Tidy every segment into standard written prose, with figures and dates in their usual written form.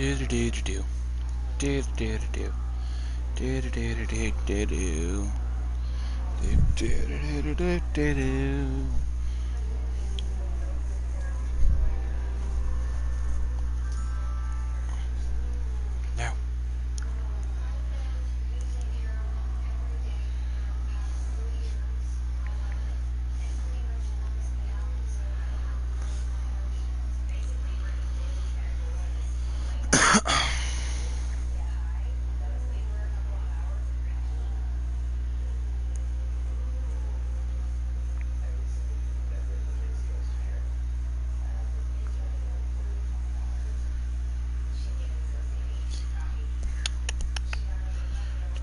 Do do do do do do do do do do do do do do do do do. No.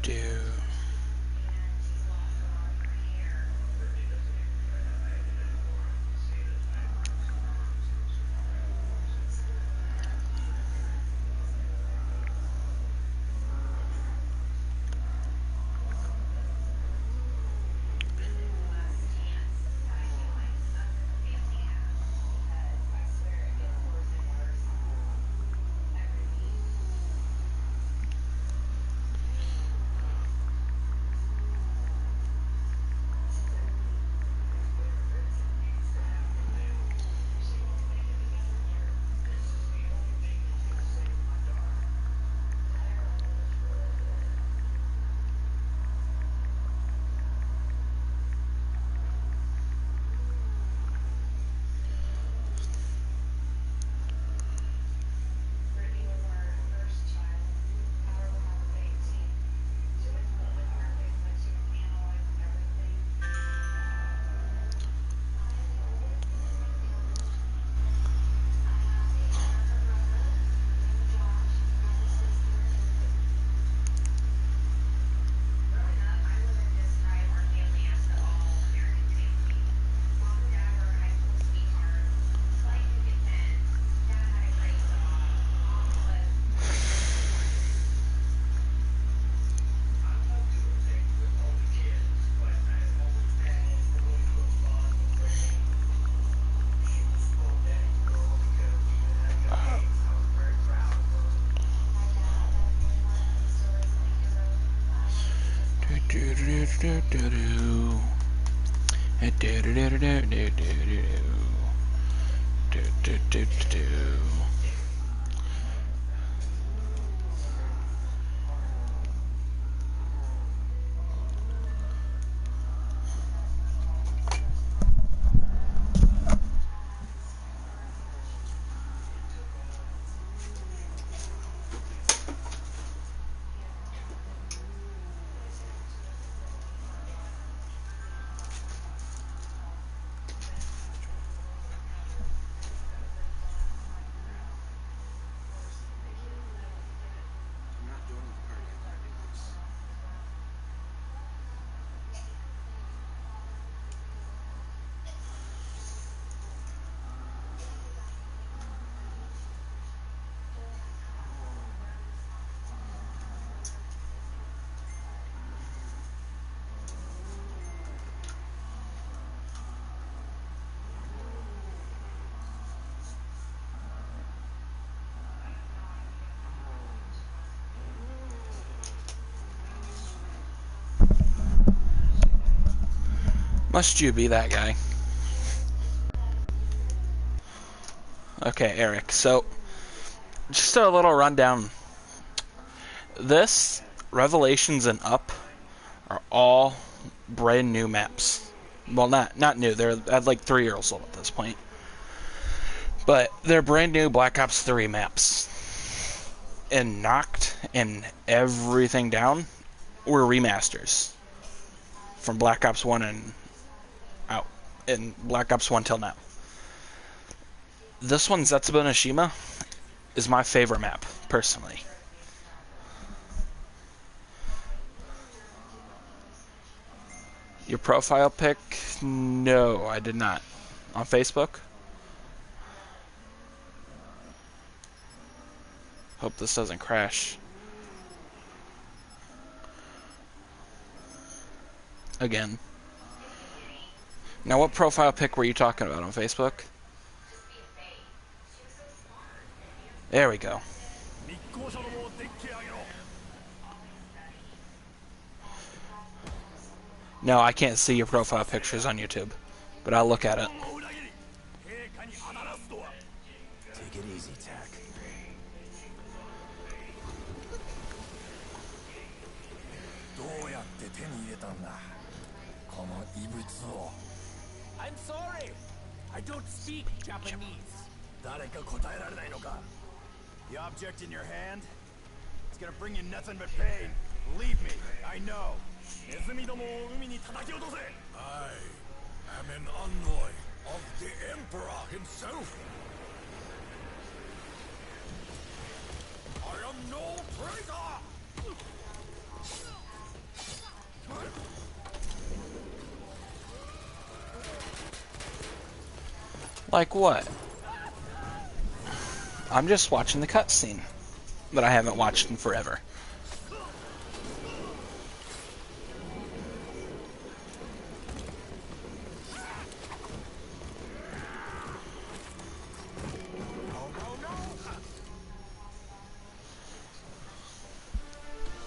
Do. Do do do do do. Do do do do do do do. Do do do do. Must you be that guy? Okay, Eric. So, just a little rundown. This, Revelations and Up, are all brand new maps. Well, not new. They're at like 3 years old at this point. But they're brand new Black Ops 3 maps. And Knocked and everything down were remasters from Black Ops 1 and out. And Black Ops 1 till now. This one, Zetsubo Nishima, is my favorite map, personally. Your profile pic? No, I did not. On Facebook? Hope this doesn't crash. Again. Now, what profile pic were you talking about on Facebook? There we go. No, I can't see your profile pictures on YouTube, but I'll look at it. Take it easy, Tak. I'm sorry. I don't speak Japanese. The object in your hand? It's gonna bring you nothing but pain. Believe me, I know. I am an envoy of the Emperor himself. I am no traitor! Like what? I'm just watching the cutscene that I haven't watched in forever.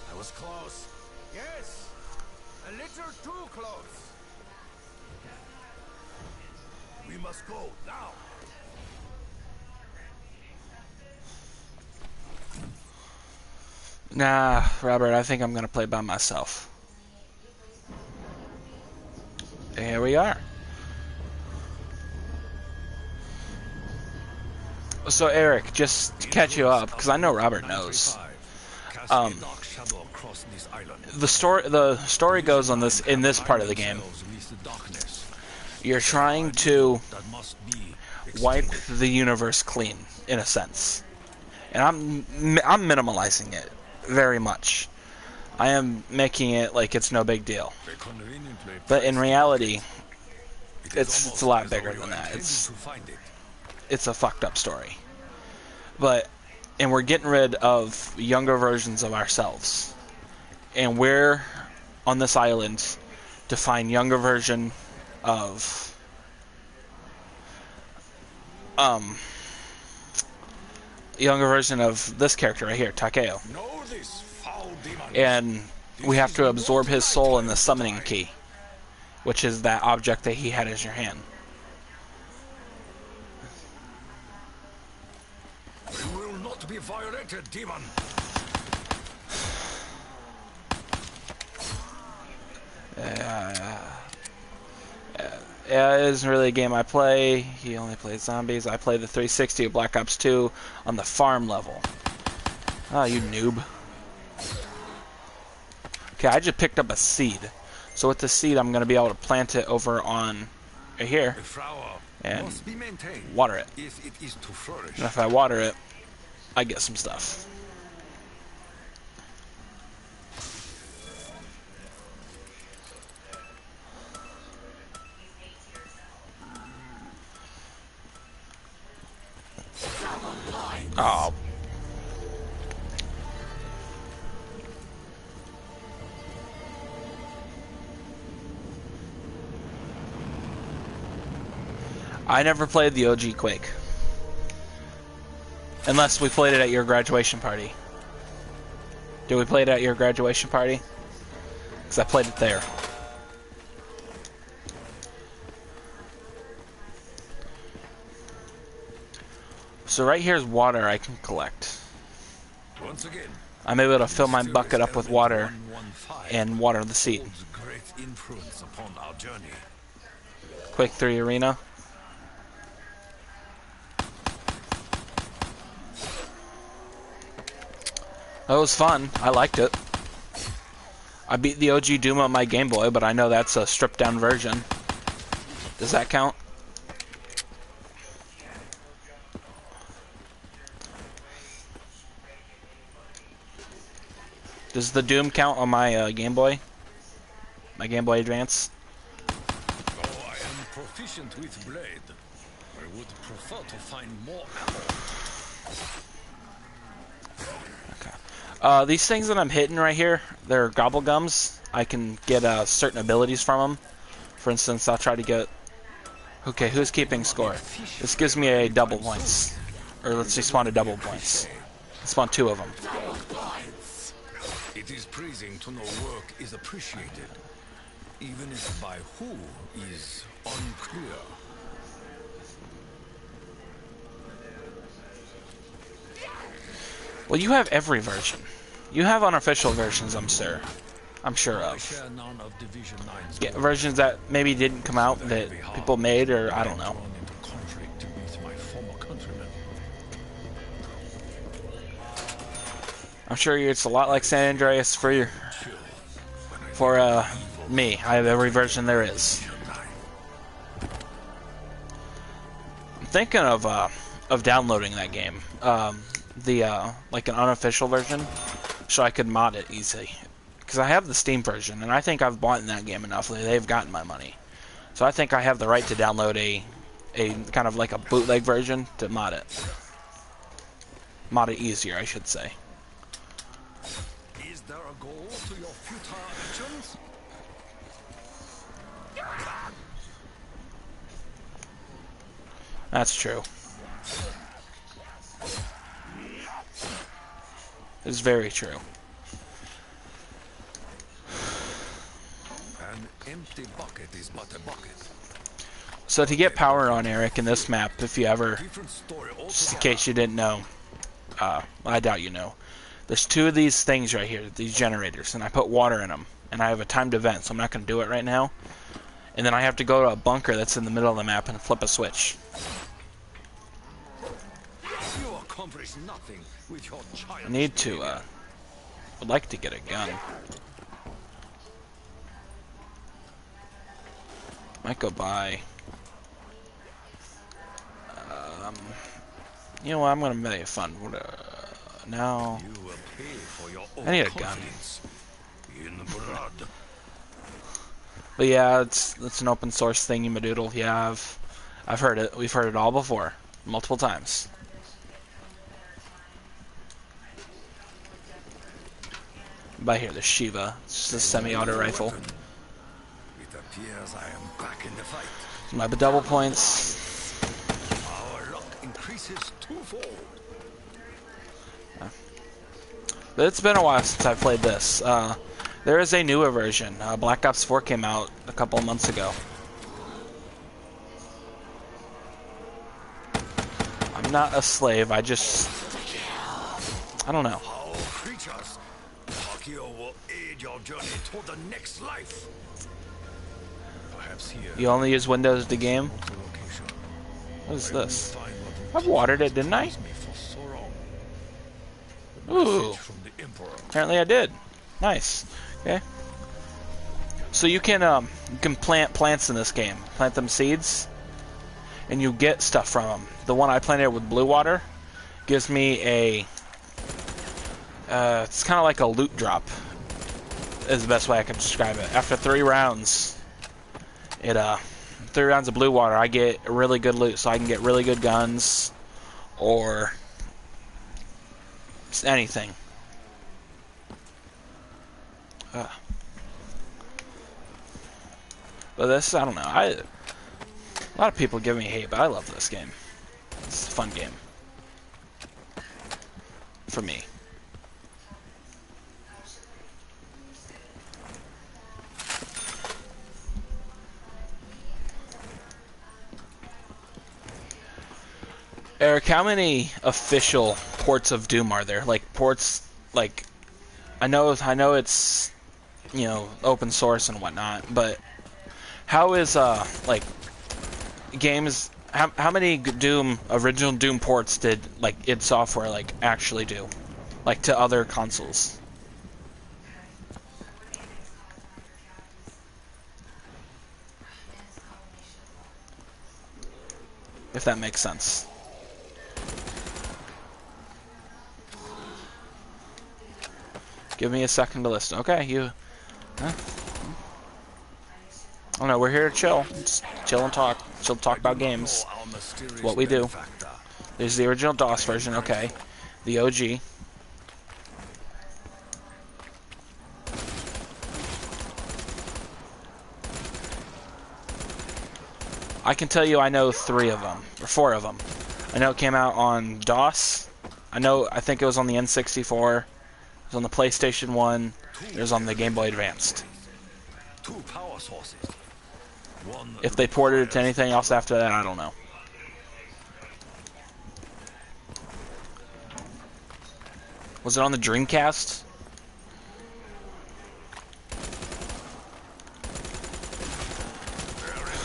That was close. Yes, a little too close. We must go now. Nah, Robert, I think I'm gonna play by myself. Here we are. So Eric, just to catch you up, because I know Robert knows. The story goes on this in this part of the game. You're trying to wipe the universe clean, in a sense, and I'm minimalizing it very much. I am making it like it's no big deal, but in reality, it's a lot bigger than that. It's a fucked up story, and we're getting rid of younger versions of ourselves, and we're on this island to find younger version of this character right here, Takeo. And we have to absorb his soul in the summoning key, which is that object that he had in your hand. We will not be violated, demon. It isn't really a game I play. He only plays zombies. I play the 360 of Black Ops 2 on the farm level. Oh, you noob. Okay, I just picked up a seed. So with the seed, I'm going to be able to plant it over on right here and water it. And if I water it, I get some stuff. Oh. I never played the OG Quake. Unless we played it at your graduation party. Did we play it at your graduation party? Because I played it there. So right here is water I can collect. Once again, I'm able to fill my bucket up with water and water the seed. great influence upon our journey. Quake 3 Arena. That was fun. I liked it. I beat the OG Doom on my Game Boy, but I know that's a stripped down version. Does that count? Does the Doom count on my Game Boy? My Game Boy Advance? Oh, I am proficient with blade. I would prefer to find more ammo. Okay. These things that I'm hitting right here, they're gobble gums. I can get certain abilities from them. For instance, I'll try to get... Okay, who's keeping score? This gives me a double points. Or let's say spawn a double points. Spawn 2 of them. It is pleasing to know work is appreciated, even if by who is unclear. Well, you have every version. You have unofficial versions, I'm sure I of. share none of Division 9's Yeah, versions that maybe didn't come out that people made, or I don't know. drawn into conflict with my former countrymen. I'm sure it's a lot like San Andreas for Chill when I me. I have every version there is. I'm thinking of downloading that game, like an unofficial version, so I could mod it easy. Because I have the Steam version, and I think I've bought in that game enough that they've gotten my money. So I think I have the right to download a kind of like a bootleg version to mod it. Mod it easier, I should say. Is there a goal to your futile actions? That's true. It's very true. An empty bucket is but a bucket. So to get power on, Eric, in this map, if you ever, Different story just in altogether. case you didn't know, I doubt you know, there's 2 of these things right here, these generators, and I put water in them, and I have a timed event, so I'm not going to do it right now. And then I have to go to a bunker that's in the middle of the map and flip a switch. You accomplish nothing with your child. I need to, would like to get a gun. Might go buy. You know what? I'm gonna make it fun. Now You will pay for your I need a gun. overconfidence in blood. But yeah, it's an open source thingy-madoodle. Yeah, I've heard it. We've heard it all before, multiple times. By here, the Shiva. It's just a semi-auto rifle. It appears I am back in the fight. My double points. Our luck increases twofold. But it's been a while since I played this. There is a newer version. Black Ops 4 came out a couple of months ago. I'm not a slave. I don't know. Our creatures, Hakio will aid your journey toward the next life. Perhaps here. You only use Windows to game? Location. What is this? Find what I've watered it, didn't I? me for so long. Ooh. Message from the Emperor. Apparently I did. Nice. Okay. So you can plant plants in this game. Plant them seeds, and you get stuff from them. The one I planted with blue water gives me a. It's kind of like a loot drop. Is the best way I can describe it. After 3 rounds, 3 rounds of blue water, I get really good loot, so I can get really good guns, or anything. But this, I don't know. A lot of people give me hate, but I love this game. It's a fun game. For me. Eric, how many official ports of Doom are there? Like ports, like I know it's, you know, open source and whatnot, but how is like games? How many original Doom ports did like id Software like actually do, like to other consoles? If that makes sense. Give me a second to listen. Okay, you. Huh? Oh no, we're here to chill. Just chill and talk. Chill, talk about games. It's what we do. There's the original DOS version. Okay, the OG. I can tell you, I know 3 of them or 4 of them. I know it came out on DOS, I think it was on the N64. It was on the PlayStation 1. It was on the Game Boy Advanced. 2 power sources. One If they ported it to anything else after that, I don't know. Was it on the Dreamcast? There is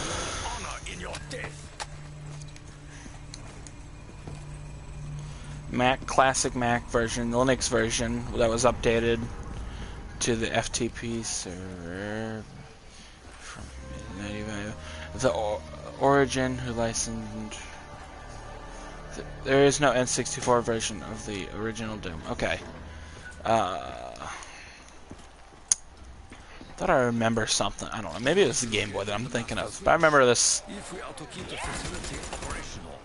no honor in your death. Mac, classic Mac version, Linux version that was updated to the FTP server from 1995. The Origin, who licensed. There is no N64 version of the original Doom. Okay. Thought I remember something. I don't know. Maybe it was the Game Boy that I'm thinking of. But I remember this. If we are to keep the facility operational.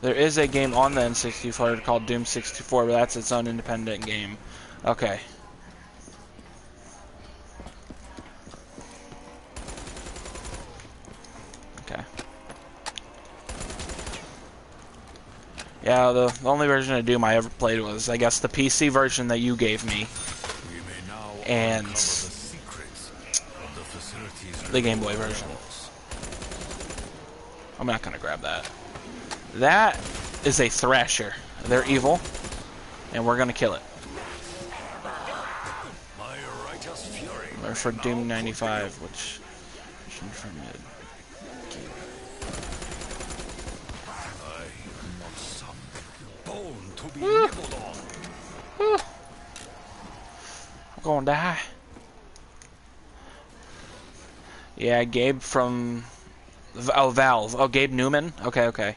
There is a game on the N64 called Doom 64, but that's its own independent game. Okay. Okay. Yeah, the only version of Doom I ever played was, I guess, the PC version that you gave me. We may now And uncover the secrets of the facility's the Game Boy version. I'm not gonna grab that. That is a Thrasher. They're evil, and we're gonna kill it. My righteous fury. Or for Doom 95, which version from it? I am not some bone to be nibbled on. I'm gonna die. Yeah, Gabe from... Oh, Valve. Oh, Gabe Newman? Okay, okay.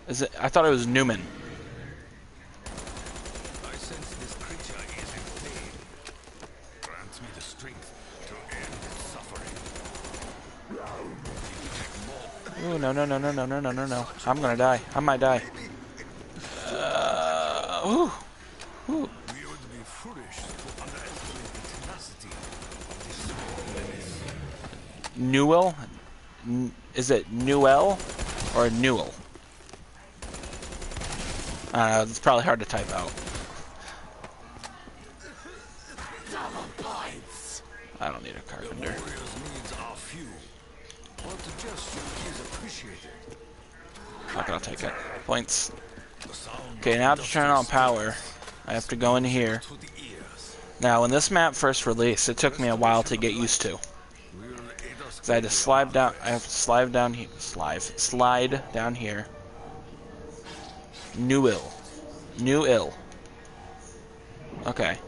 Is it? I thought it was Newman. I sense this creature is in pain. Grant me the strength to end its suffering. Ooh, no, no, no, no, no, no, no, no, no. I'm gonna die. I might die. Ooh. Ooh. We would be foolish to underestimate the tenacity of this small menace. Newell? Is it Newell or Newell? It's probably hard to type out. I don't need a carpenter. Warrior's needs are few, but the gesture is appreciated. Fuck it, I'll take it. Points. The sound Okay, now to turn on power, I have to go in here. to the ears. Now, when this map first released, it took me a while to get used to. Will aid us I had to slide down. I have to slide down here. Slide down here. Newell. Newell. Okay.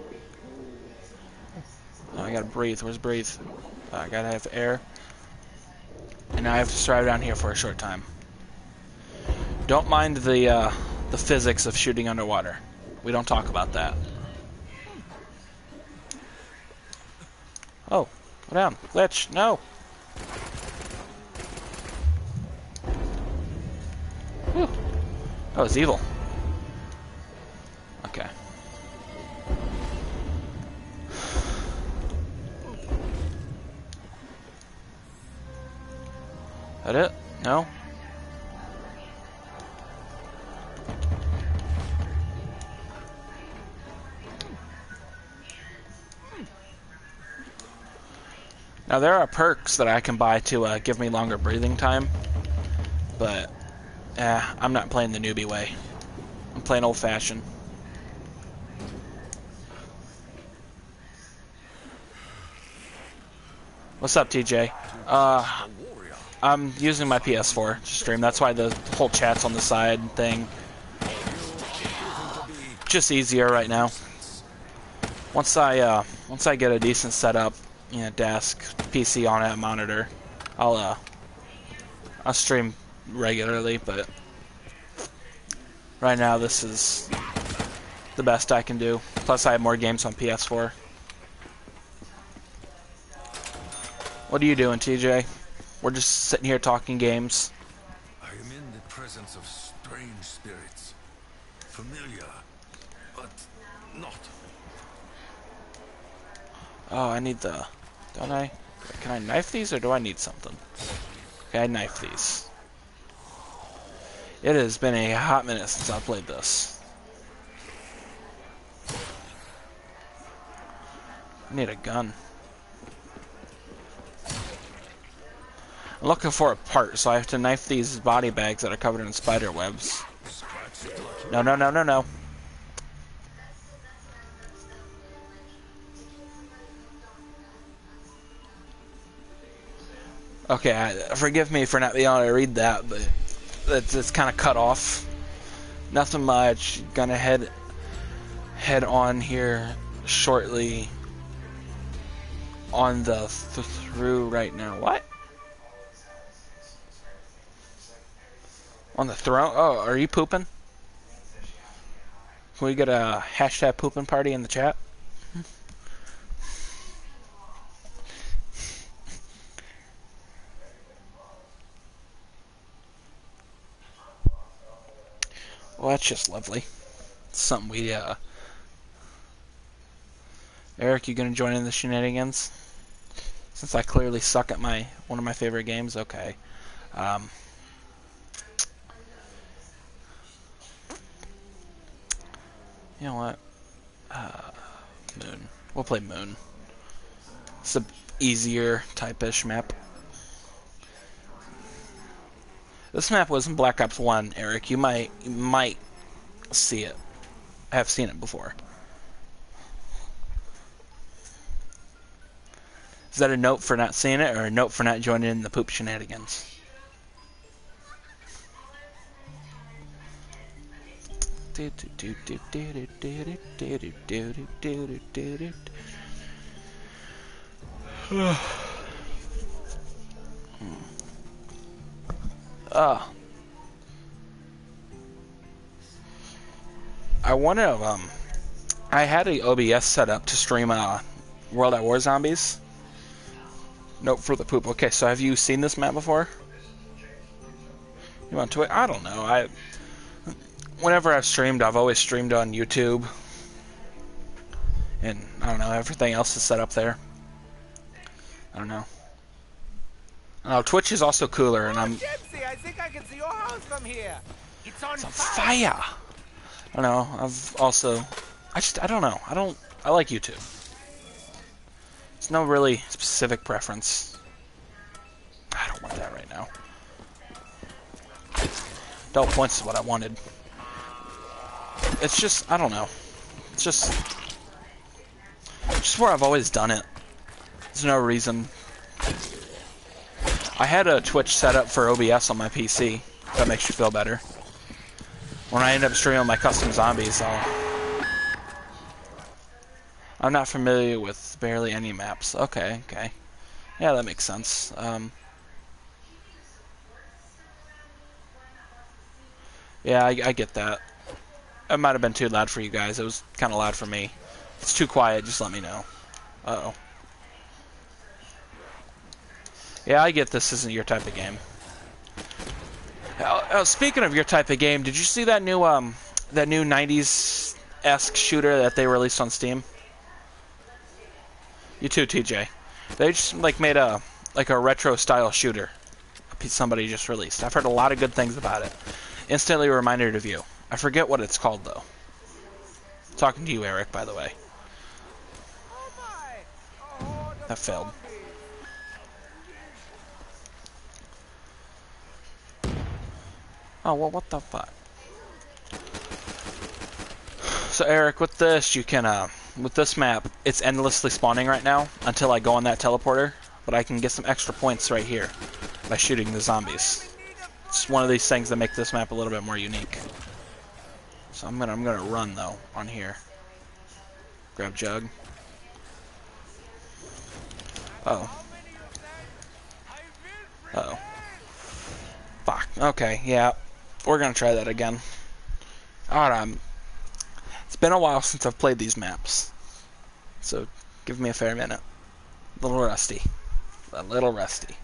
Oh, I gotta breathe. Where's breathe? I gotta have air. And now I have to slide down here for a short time. Don't mind the physics of shooting underwater. We don't talk about that. Oh, go down. Glitch. No. Whew. That was evil. Okay. That it? No? Now there are perks that I can buy to give me longer breathing time, but I'm not playing the newbie way. I'm playing old-fashioned. What's up, TJ? I'm using my PS4 to stream. That's why the whole chat's on the side thing. Just easier right now. Once I get a decent setup, you know, desk, PC on it, monitor, I'll stream regularly. But right now, this is the best I can do. Plus, I have more games on PS4. What are you doing, TJ? We're just sitting here talking games. I am in the presence of strange spirits. Familiar, but not. Oh, I need the... Don't I? Can I knife these, or do I need something? Okay, I knife these. It has been a hot minute since I played this. I need a gun. I'm looking for a part, so I have to knife these body bags that are covered in spider webs. No, no, no, no, no. Okay, forgive me for not being able to read that, but it's kind of cut off. Nothing much. Gonna head on here shortly on the through right now. What? On the throne? Oh, are you pooping? Can we get a hashtag pooping party in the chat? Well, that's just lovely. It's something we, Eric, you gonna join in the shenanigans? Since I clearly suck at one of my favorite games, okay. You know what? Moon. We'll play Moon. It's a easier type-ish map. This map was in Black Ops 1, Eric. You might see it. I have seen it before. Is that a note for not seeing it, or a note for not joining in the poop shenanigans? I want to, I had a OBS set up to stream, World at War Zombies. Note for the poop. Okay, so have you seen this map before? You want to? I don't know. Whenever I've streamed, I've always streamed on YouTube. And, I don't know, everything else is set up there. I don't know. Twitch is also cooler, and I'm... Gypsy, I think I can see your house from here. It's on fire! I don't know, I've also... I don't know. I like YouTube. It's no really specific preference. I don't want that right now. Adult points is what I wanted. It's just, I don't know. It's just where I've always done it. There's no reason. I had a Twitch set up for OBS on my PC, if that makes you feel better. When I end up streaming my custom zombies, I'm not familiar with barely any maps. Okay. Yeah, that makes sense. Yeah, I get that. It might have been too loud for you guys. It was kind of loud for me. If it's too quiet, just let me know. Uh-oh. Yeah, I get this isn't your type of game. Speaking of your type of game, did you see that new 90s-esque shooter that they released on Steam? You too, TJ. They just made a retro-style shooter. Somebody just released. I've heard a lot of good things about it. Instantly reminded of you. I forget what it's called, though. Talking to you, Eric, by the way. That failed. Oh, well, what the fuck? So, Eric, with this, you can, with this map, it's endlessly spawning right now until I go on that teleporter, but I can get some extra points right here by shooting the zombies. It's one of these things that make this map a little bit more unique. So I'm gonna run though on here. Grab Jug. Oh. Uh-oh. Fuck. Okay, yeah. We're gonna try that again. Alright, it's been a while since I've played these maps. So give me a fair minute. A little rusty. A little rusty.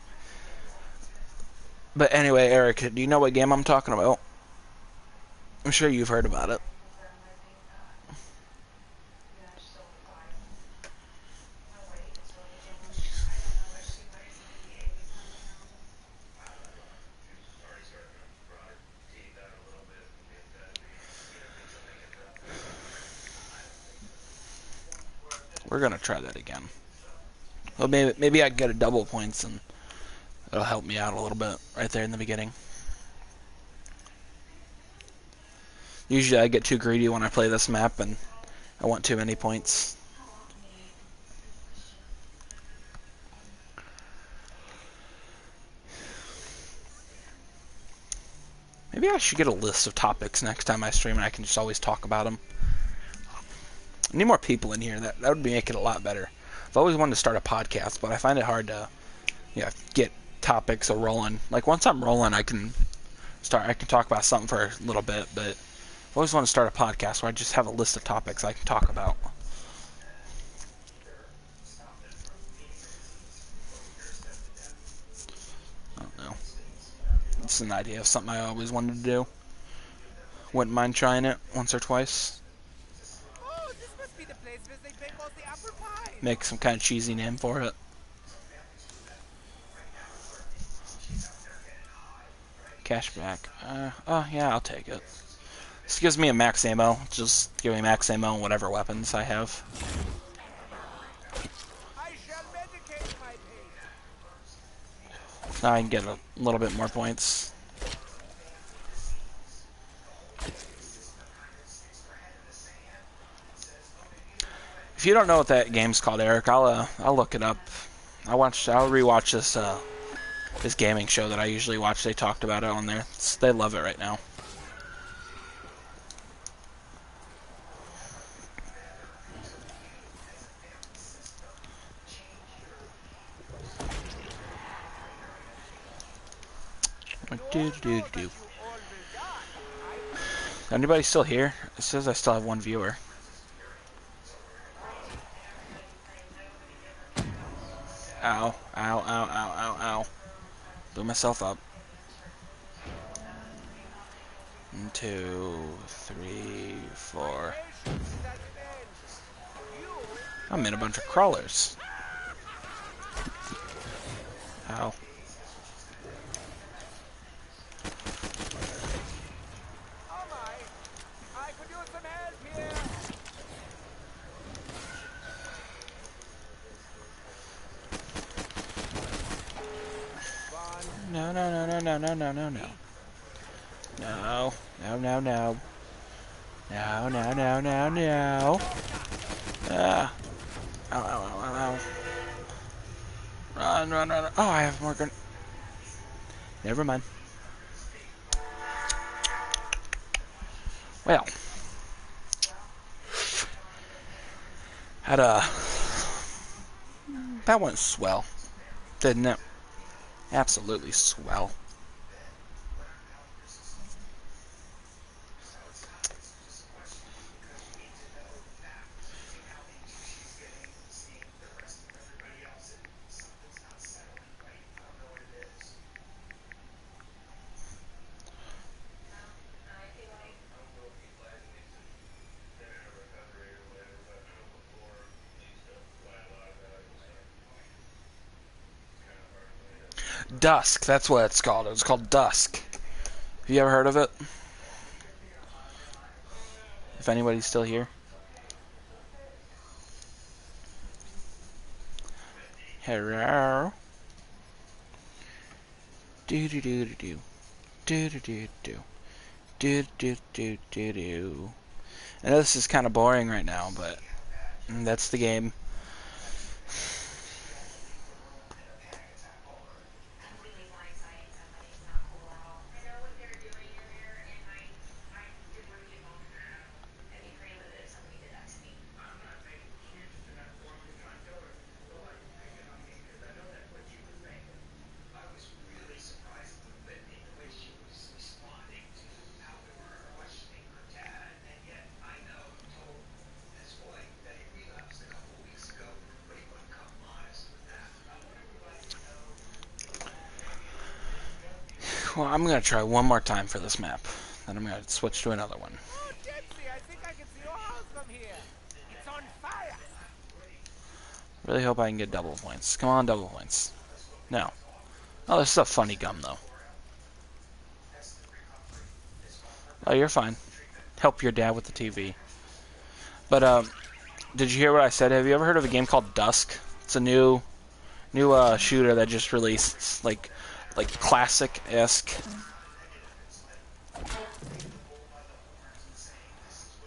But anyway, Eric, do you know what game I'm talking about? I'm sure you've heard about it. We're gonna try that again. Well, maybe I can get a double points and it'll help me out a little bit right there in the beginning. Usually I get too greedy when I play this map and I want too many points. Maybe I should get a list of topics next time I stream and I can just always talk about them. I need more people in here. That would make it a lot better. I've always wanted to start a podcast, but I find it hard to get topics rolling. Like once I'm rolling, I can talk about something for a little bit, but I always want to start a podcast where I just have a list of topics I can talk about. I don't know. It's an idea of something I always wanted to do. Wouldn't mind trying it once or twice. Oh, this must be the place where they bake all the apple pie. Make some kind of cheesy name for it. Cashback. Oh yeah, I'll take it. This gives me a max ammo. Just give me max ammo on whatever weapons I have. I shall medicate my pain. Now I can get a little bit more points. If you don't know what that game's called, Eric, I'll look it up. I'll rewatch this gaming show that I usually watch. They talked about it on there. They love it right now. Anybody still here? It says I still have one viewer. Ow, ow, ow, ow, ow, ow. Blew myself up. 1, 2, 3, 4. I'm in a bunch of crawlers. Ow. Oh my! I could use some help here. No, no, no, no, no, no, no, no, no. No, no, no, no. No, no, no, no, no. Ah. Ow, ow, ow, ow, ow. Run, run, run. Oh, I have more gun. Never mind. Well. That went swell. Didn't it? Absolutely swell. Dusk, that's what it's called. It was called Dusk. Have you ever heard of it? If anybody's still here. Hello. Do do do do do. Do do do do. Do do do do do. I know this is kind of boring right now, but that's the game. Well, I'm going to try one more time for this map. Then I'm going to switch to another one. Oh, Gypsy, I think I can see your house from here. It's on fire. Really hope I can get double points. Come on, double points. No. Oh, this is a funny gum, though. Oh, you're fine. Help your dad with the TV. But, did you hear what I said? Have you ever heard of a game called Dusk? It's a new shooter that just released. It's like classic-esque.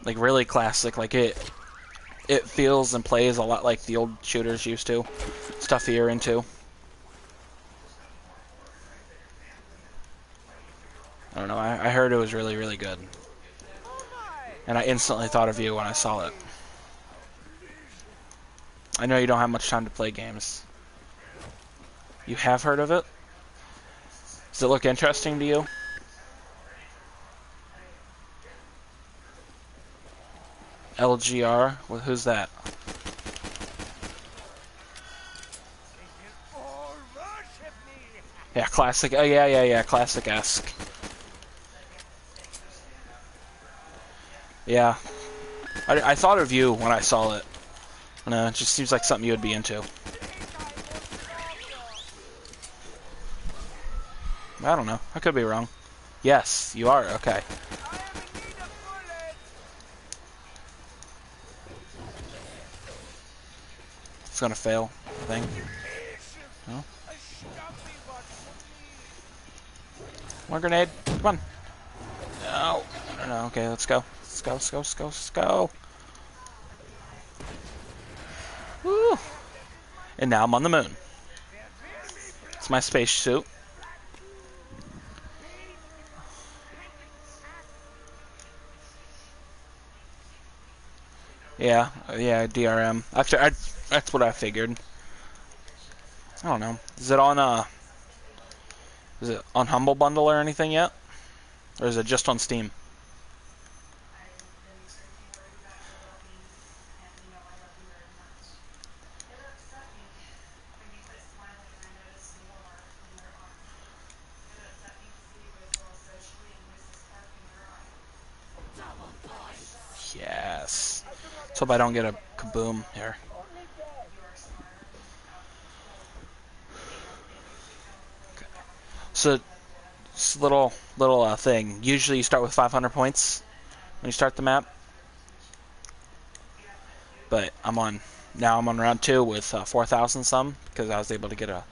Like really classic. Like it feels and plays a lot like the old shooters used to. Stuff you're into. I don't know. I heard it was really, really good. And I instantly thought of you when I saw it. I know you don't have much time to play games. You have heard of it? Does it look interesting to you? LGR? Well, who's that? Yeah, classic. Oh, yeah. Classic-esque. Yeah. I thought of you when I saw it. It just seems like something you would be into. I don't know. I could be wrong. Yes, you are. Okay. It's gonna fail, I think. No? One grenade. Come on. No. No. Okay, let's go. Let's go. Woo! And now I'm on the moon. It's my space suit. Yeah, DRM. Actually, that's what I figured. I don't know. Is it on Humble Bundle or anything yet? Or is it just on Steam? Yes. Let's hope I don't get a kaboom here. Okay. So, this little thing. Usually you start with 500 points when you start the map. But now I'm on round 2 with 4,000 some because I was able to get a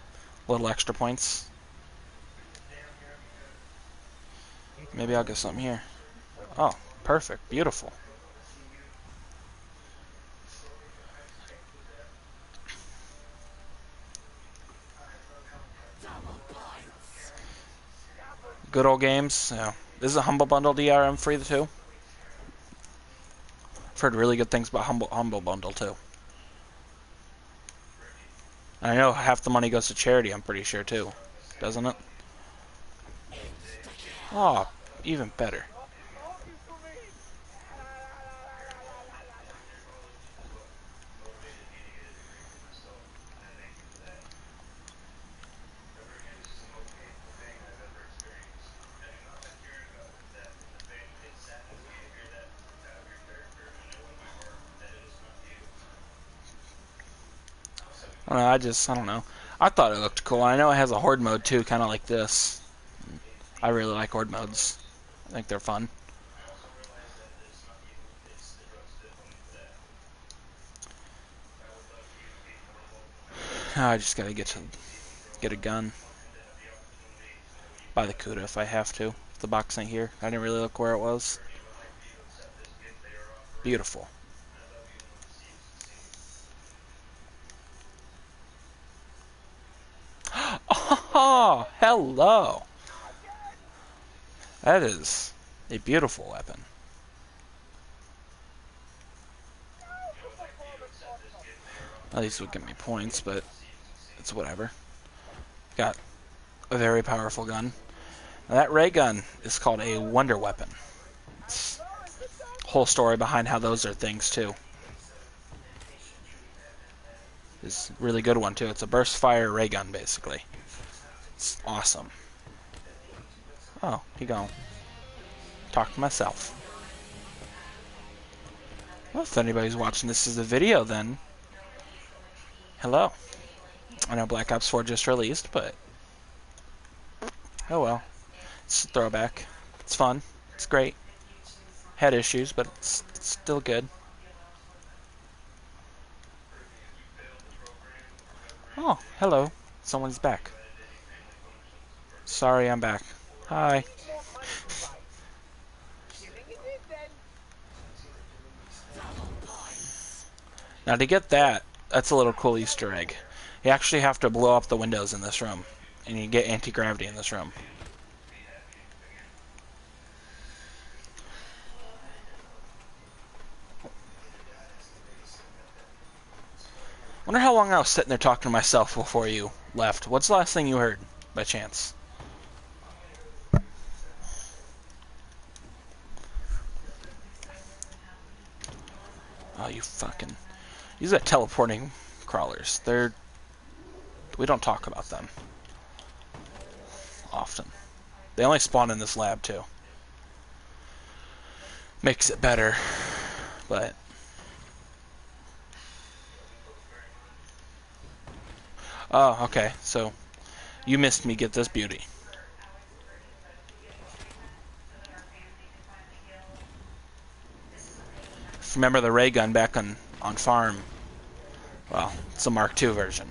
little extra points. Maybe I'll get something here. Oh, perfect. Beautiful. Good old games. Yeah. This is a Humble Bundle DRM free too. I've heard really good things about Humble Bundle too. And I know half the money goes to charity, I'm pretty sure too. Doesn't it? Oh, even better. I don't know. I thought it looked cool. I know it has a horde mode too, kind of like this. I really like horde modes. I think they're fun. I just gotta get a gun. Buy the Kuda if I have to. If the box ain't here. I didn't really look where it was. Beautiful. Oh, hello. That is a beautiful weapon. At least it would give me points, but it's whatever. Got a very powerful gun. Now that ray gun is called a wonder weapon. It's a whole story behind how those are things too. It's a really good one too. It's a burst fire ray gun basically. It's awesome. Oh, he gone. Talk to myself. Well, if anybody's watching this as a video, then hello. I know Black Ops 4 just released, but oh well. It's a throwback. It's fun. It's great. Had issues, but it's still good. Oh, hello. Someone's back. Sorry, I'm back. Hi. More money to buy. Giving it in then. Now to get that, that's a little cool Easter egg. You actually have to blow up the windows in this room, and you get anti-gravity in this room. Wonder how long I was sitting there talking to myself before you left. What's the last thing you heard, by chance? Oh, you fucking... These are teleporting crawlers. We don't talk about them often. They only spawn in this lab, too. Makes it better, but... Oh, okay, so you missed me get this beauty. Remember the ray gun back on farm? Well, it's a Mark II version.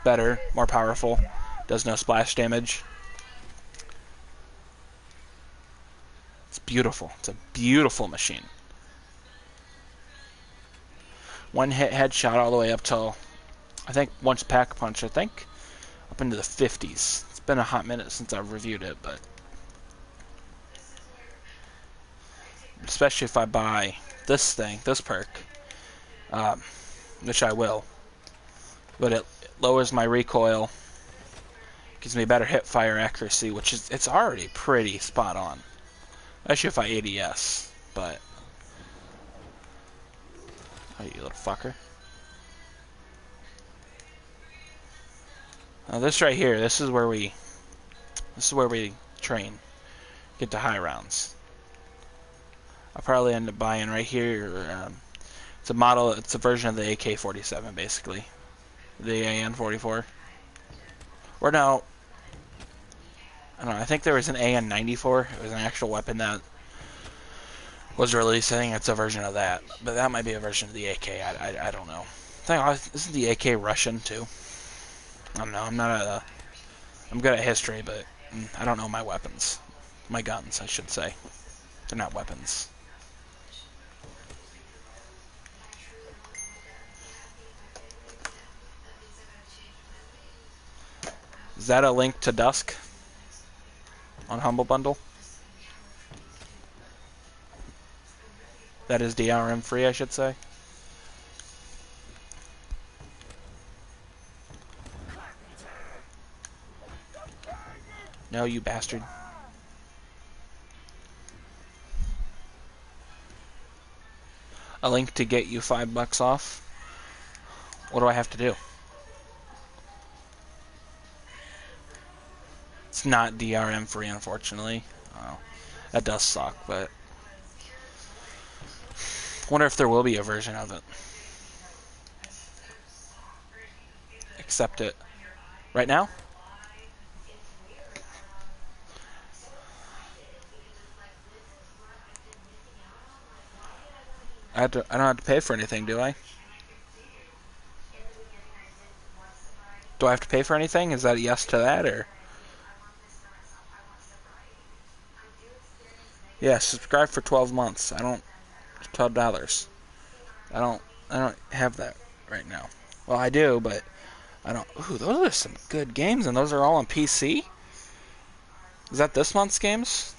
Better, more powerful, does no splash damage. It's beautiful. It's a beautiful machine. One hit headshot all the way up till, I think, once pack punch, I think, up into the 50s. It's been a hot minute since I've reviewed it, but especially if I buy this thing, this perk, which I will, but it lowers my recoil, gives me better hip fire accuracy, which is, it's already pretty spot on, especially if I ADS, but, oh, you little fucker. Now this right here, this is where we train, get to high rounds. I'll probably end up buying right here. It's a model. It's a version of the AK-47, basically, the AN-44. Or no, I don't know. I think there was an AN-94. It was an actual weapon that was released. I think it's a version of that, but that might be a version of the AK. I don't know. Isn't the AK Russian too? I don't know. I'm good at history, but I don't know my weapons. My guns, I should say. They're not weapons. Is that a link to Dusk on Humble Bundle? That is DRM free, I should say. No, you bastard. A link to get you $5 off. What do I have to do? It's not DRM free, unfortunately. Oh, that does suck, but wonder if there will be a version of it. Accept it. Right now? I don't have to pay for anything, do I? Do I have to pay for anything? Is that a yes to that, or? Yeah, subscribe for 12 months. $12. I don't have that right now. Well, I do, but I don't. Ooh, those are some good games, and those are all on PC? Is that this month's games?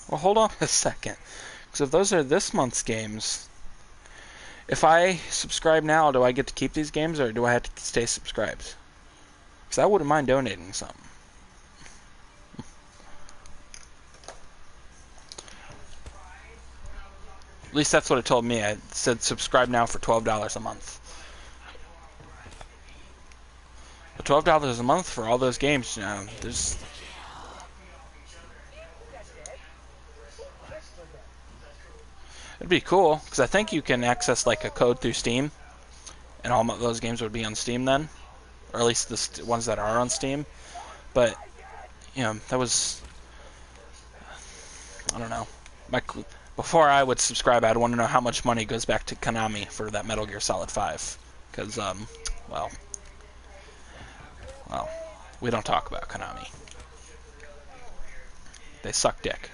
Well, hold on a second. Because if those are this month's games, if I subscribe now, do I get to keep these games, or do I have to stay subscribed? Because I wouldn't mind donating something. At least that's what it told me. I said subscribe now for $12 a month. But $12 a month for all those games, you know, there's... It'd be cool, because I think you can access like a code through Steam, and all those games would be on Steam then, or at least the ones that are on Steam. But you know, that was, I don't know, Before I would subscribe, I'd want to know how much money goes back to Konami for that Metal Gear Solid 5. Because, well, we don't talk about Konami. They suck dick.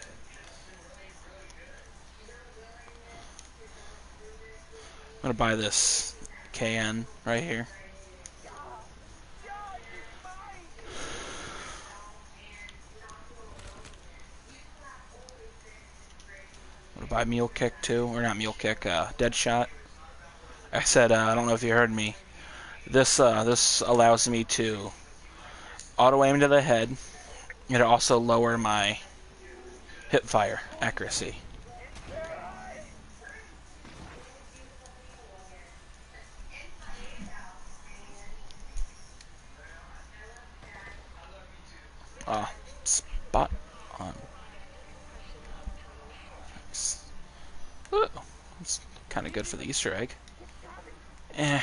I'm gonna buy this KN right here. I'm gonna buy Mule Kick too, or not Mule Kick, Deadshot. I said, I don't know if you heard me. This allows me to auto aim to the head. It also lower my hip fire accuracy. Spot on. Ooh, it's kind of good for the Easter egg. Eh.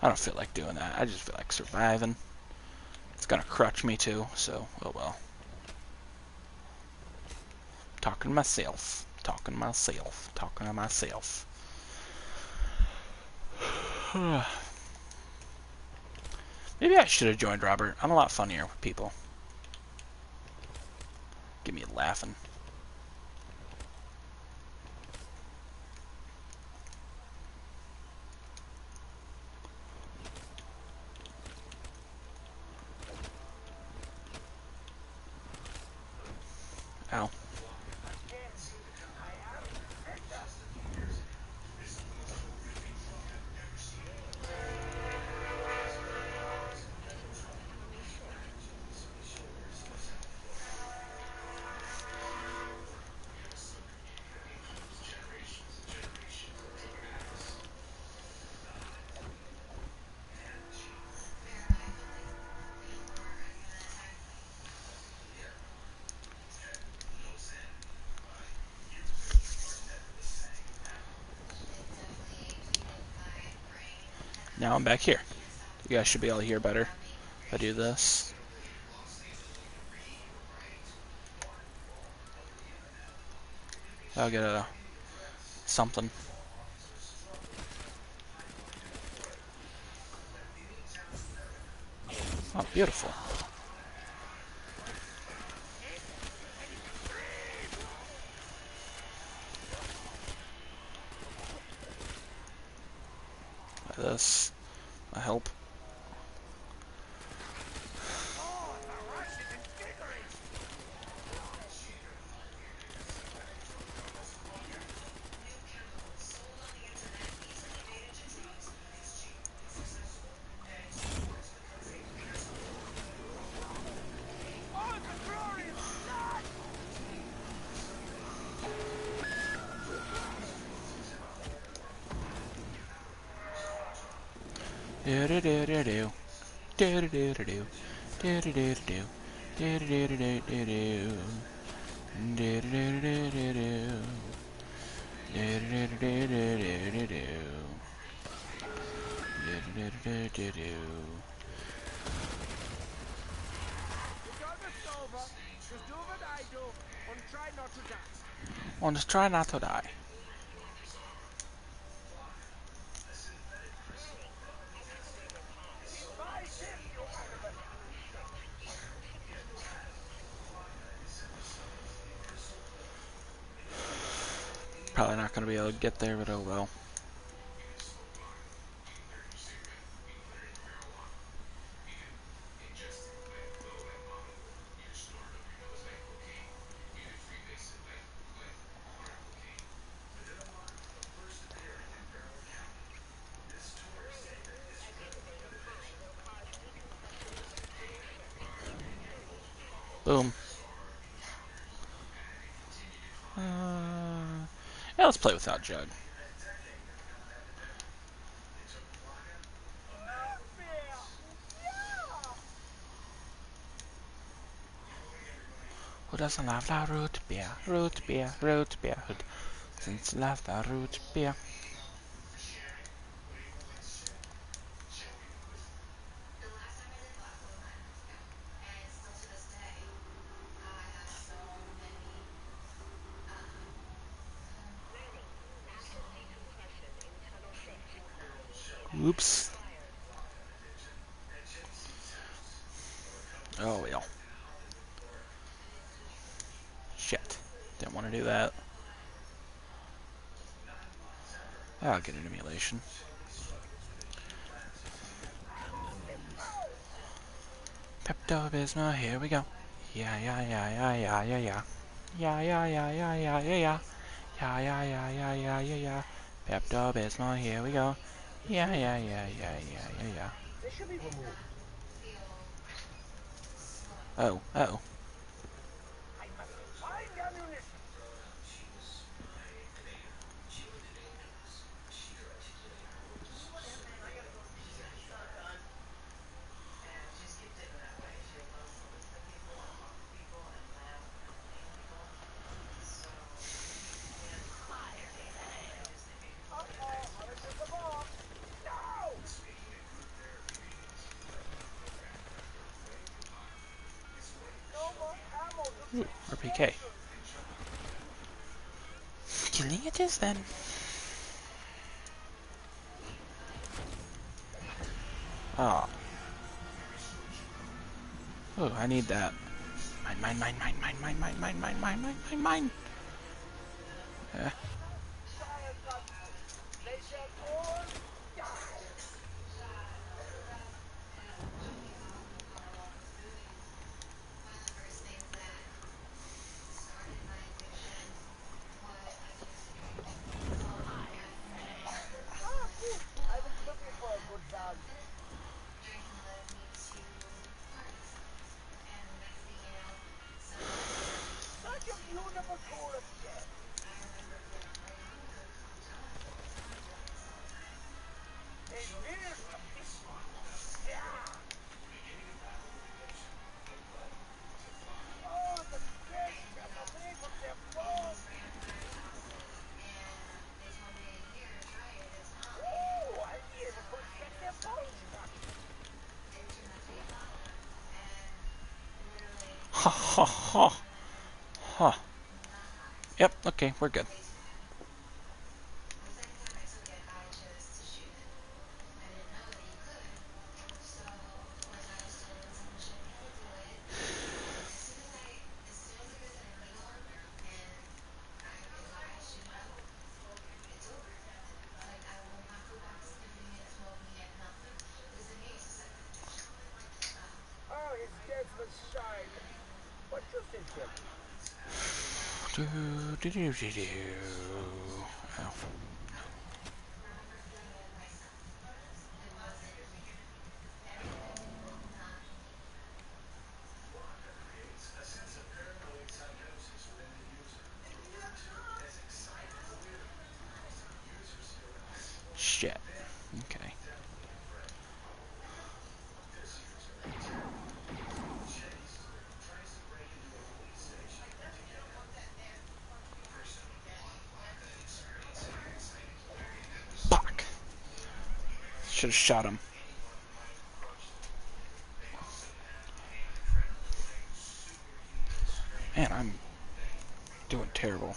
I don't feel like doing that. I just feel like surviving. It's gonna crutch me too, so oh well. Talking to myself. Talking to myself. Talking to myself. Maybe I should have joined Robert. I'm a lot funnier with people. Get me laughing. Ow. Now I'm back here. You guys should be able to hear better if I do this. I'll get a something. Oh, beautiful. Like this. I help. Do do do do do. Do do do do do. Do do do do. Do do do do do do. Do do do do do do. Do do do do do do do. Do do do do do. It's almost over. Just do what I do and try not to die. Well, just try not to die. Probably not going to be able to get there, but oh well. Boom. Yeah, let's play without Jug. Who doesn't love the root beer? Root beer, root beer. Who doesn't love the root beer? Oops. Oh, well. Shit. Didn't want to do that. I'll get an emulation. Pepto-Bismol, here we go. Yeah, yeah, yeah, yeah, yeah, yeah, yeah. Yeah, yeah, yeah, yeah, yeah, yeah, yeah. Yeah, yeah, yeah, yeah, yeah, yeah, yeah. Pepto-Bismol, here we go. Yeah, yeah, yeah, yeah, yeah, yeah, yeah. They should be removed. Oh, uh-oh. I must find ammunition. Uh-oh, I'll just the bomb. No! No more ammo to Ooh, fix RPK. engines. Killing it is then. Oh. Oh, I need that. Mine, mine, mine, mine, mine, mine, mine, mine, mine, mine, mine, mine, mine. Yeah. Fire guns. They shall all die. Ah, good. I was looking for a good value. Such a beautiful chorus, yes. They will submit. Yeah. Oh, the stench and the wave of their bones. Ooh, I'll be able to get their bones crushed. Ha ha ha. Ha. Yep, okay, we're good. Oh, his death was shine. What you think, him? Do, do, do, do, do. Oh. Shit. Okay. Fuck. Should have shot him. Man, I'm doing terrible.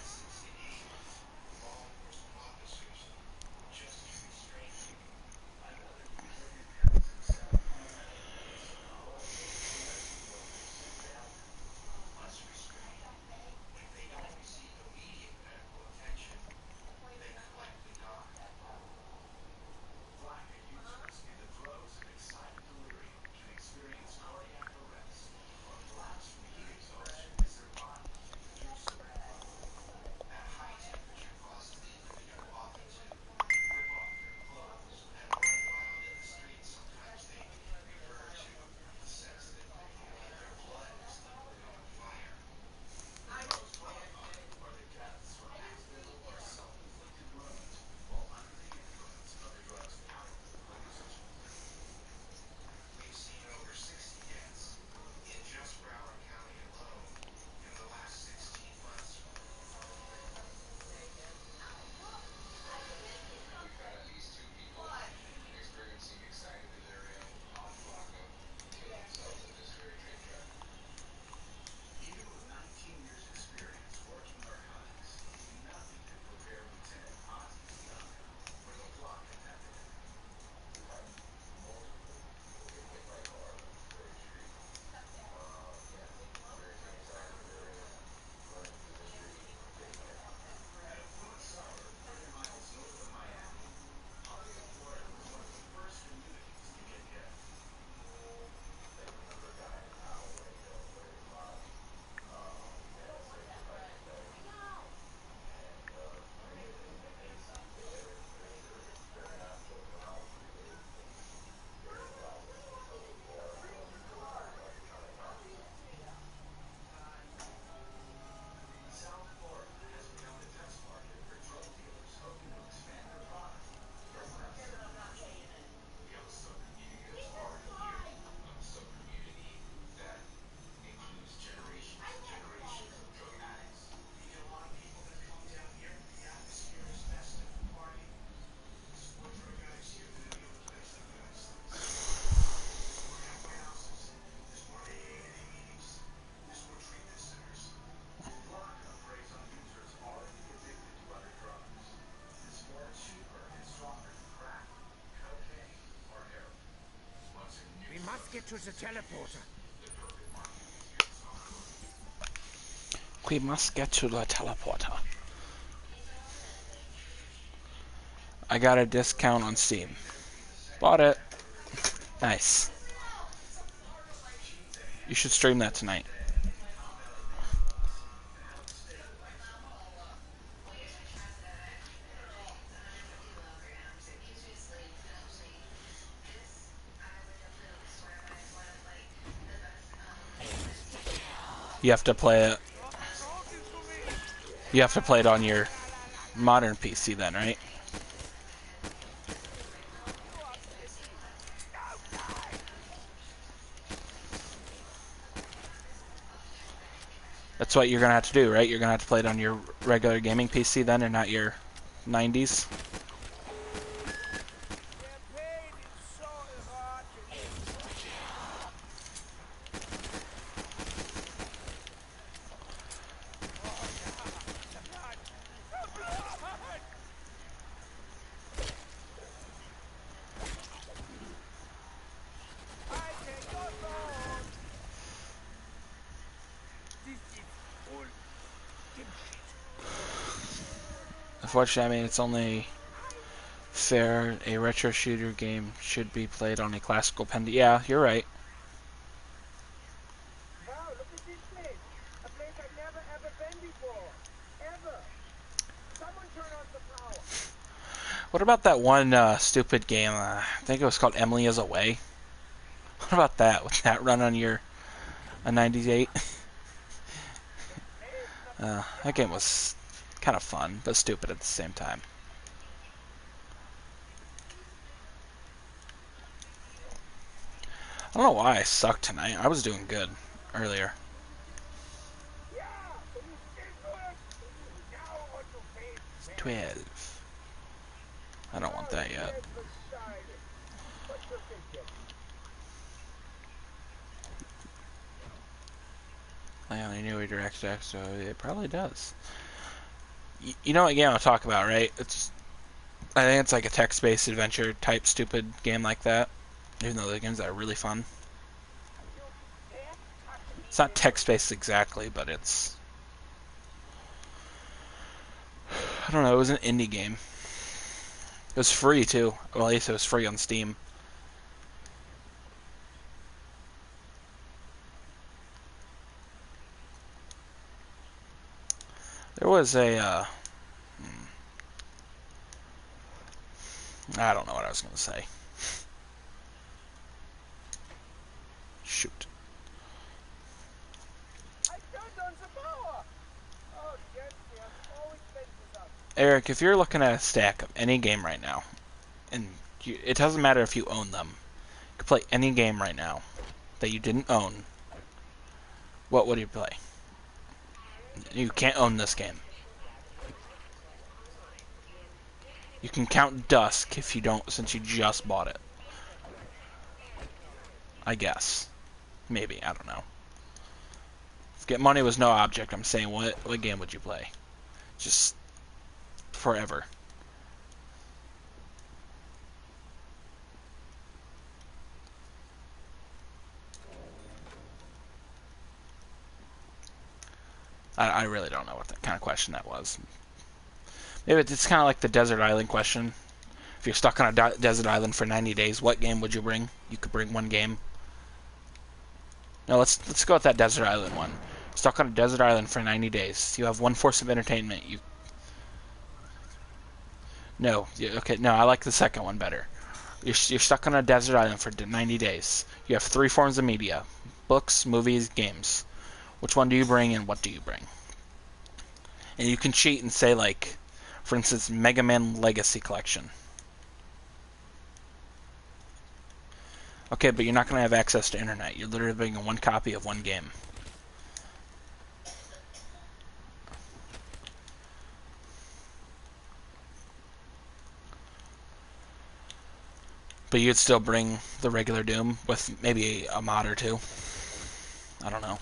get to the teleporter. We must get to the teleporter. I got a discount on Steam. Bought it. Nice. You should stream that tonight. You have to play it. You have to play it on your modern PC then, right? That's what you're gonna have to do, right? You're gonna have to play it on your regular gaming PC then, and not your 90s. Unfortunately, I mean, it's only fair a retro shooter game should be played on a classical pen. Yeah, you're right. Wow, look at this place. A place I've never ever been before. Ever. Someone turn on the power. What about that one stupid game? I think it was called Emily is Away. What about that? Would that run on your a 98? That game was kind of fun, but stupid at the same time. I don't know why I sucked tonight. I was doing good earlier. 12. I don't want that yet. I only knew he directed X, so it probably does. You know what game I'll talk about, right? I think it's like a text-based adventure type stupid game like that. Even though the games are really fun. It's not text-based exactly, but it's... I don't know, it was an indie game. It was free, too. Well, at least it was free on Steam. There was a, I don't know what I was going to say. Shoot. Eric, if you're looking at a stack of any game right now, and it doesn't matter if you own them, you could play any game right now that you didn't own, what would you play? You can't own this game. You can count Dusk if you don't, since you just bought it. I guess. Maybe, I don't know. If Get Money was no object, I'm saying what game would you play? Just forever. I really don't know what that kind of question that was. Maybe it's kind of like the desert island question. If you're stuck on a desert island for 90 days, what game would you bring? You could bring one game. No, let's go with that desert island one. Stuck on a desert island for 90 days. You have one force of entertainment. No, okay, no, I like the second one better. You're stuck on a desert island for 90 days. You have 3 forms of media: books, movies, games. Which one do you bring, and what do you bring? And you can cheat and say, like, for instance, Mega Man Legacy Collection. Okay, but you're not going to have access to internet. You're literally bringing one copy of one game. But you'd still bring the regular Doom with maybe a mod or two. I don't know.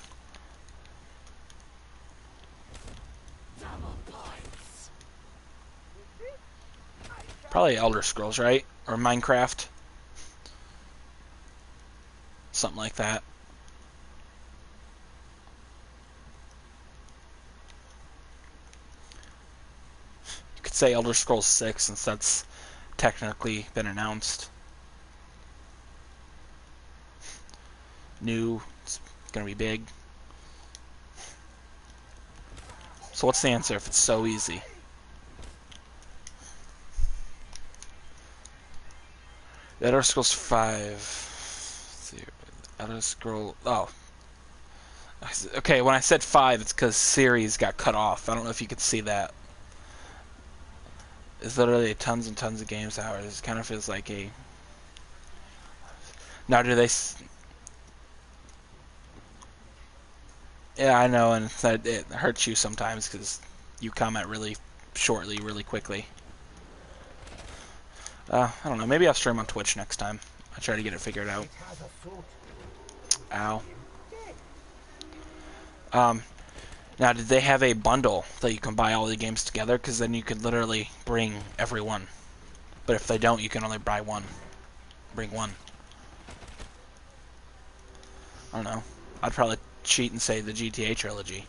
Probably Elder Scrolls, right? Or Minecraft. something like that. You could say Elder Scrolls 6 since that's technically been announced. New, it's gonna be big. So what's the answer if it's so easy? Elder Scrolls 5. Let's see. Elder Scrolls. Oh. Okay, when I said 5, it's because series got cut off. I don't know if you could see that. It's literally tons and tons of games hours. It kind of feels like a... Now, do they... Yeah, I know, and it hurts you sometimes because you comment really shortly, really quickly. I don't know. Maybe I'll stream on Twitch next time. I'll try to get it figured out. Ow. Now, did they have a bundle that you can buy all the games together? Because then you could literally bring every one. But if they don't, you can only buy one. Bring one. I don't know. I'd probably cheat and say the GTA trilogy.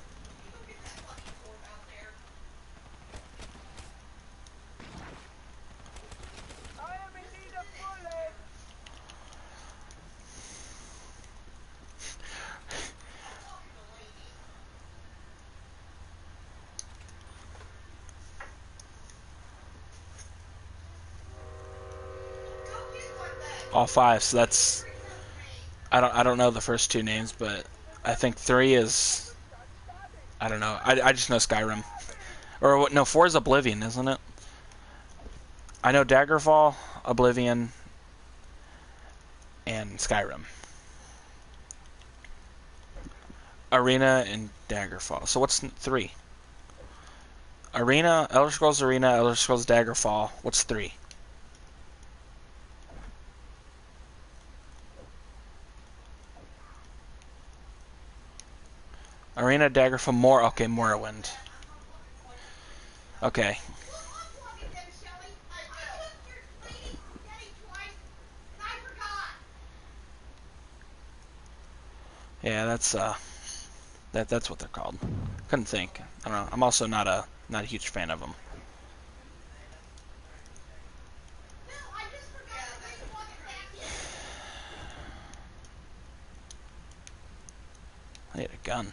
I am in need of bullets. All 5, so that's... I don't know the first 2 names, but I think 3 is... I don't know. I just know Skyrim. Or, no, 4 is Oblivion, isn't it? I know Daggerfall, Oblivion, and Skyrim. Arena and Daggerfall. So what's 3? Arena, Elder Scrolls Arena, Elder Scrolls Daggerfall. What's 3? Arena, Daggerfall, more. Okay, Morrowind. Okay. Yeah, that's that's what they're called. Couldn't think. I don't know. I'm also not a huge fan of them. I need a gun.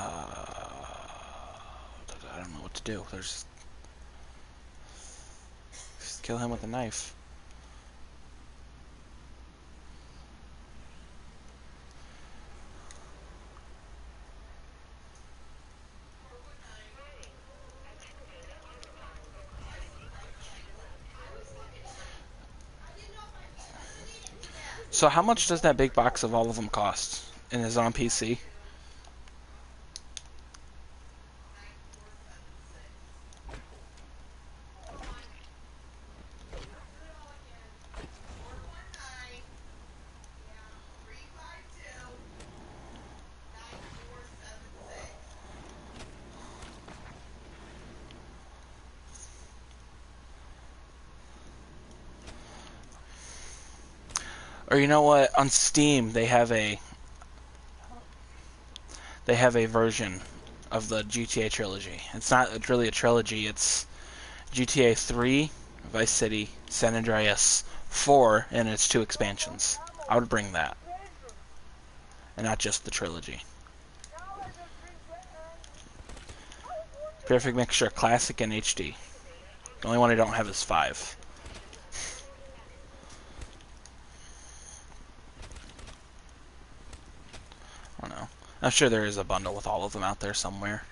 I don't know what to do. There's... Just kill him with a knife. So how much does that big box of all of them cost? And is it on PC? Or you know what? On Steam, they have a version of the GTA trilogy. It's not really a trilogy. It's GTA 3, Vice City, San Andreas, 4, and its 2 expansions. I would bring that, and not just the trilogy. Perfect mixture, classic and HD. The only one I don't have is 5. I don't know. I'm sure there is a bundle with all of them out there somewhere.